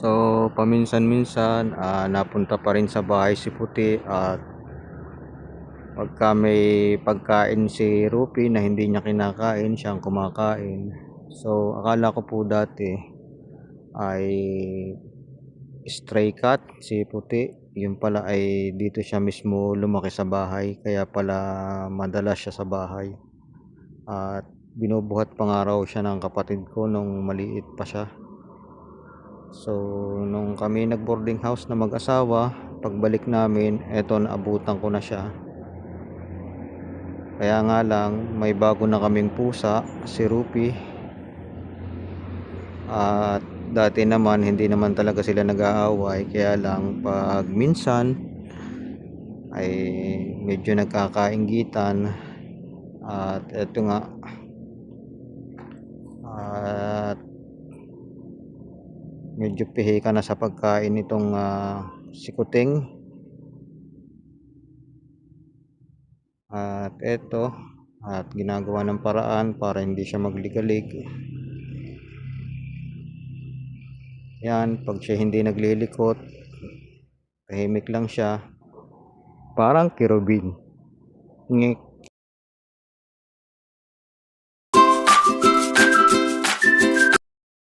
So, paminsan-minsan, napunta pa rin sa bahay si Puti at pagka may pagkain si Rupi na hindi niya kinakain, siyang kumakain. So, akala ko po dati ay stray cat si Puti. Yun pala ay dito siya mismo lumaki sa bahay, kaya pala madalas siya sa bahay. At binubuhat pa nga raw siya ng kapatid ko nung maliit pa siya. So, nung kami nag-boarding house na mag-asawa, pagbalik namin, eto naabutan ko na siya. Kaya nga lang, may bago na kaming pusa, si Rupi. At dati naman, hindi naman talaga sila nag-aaway. Kaya lang, pag minsan, ay medyo nagkakainggitan. At eto nga, at medyo pihika na sa pagkain itong si Kuting. At eto, at ginagawa ng paraan para hindi siya magligalig. Yan, pag siya hindi naglilikot, tahimik lang siya. Parang kirubin. Ngik.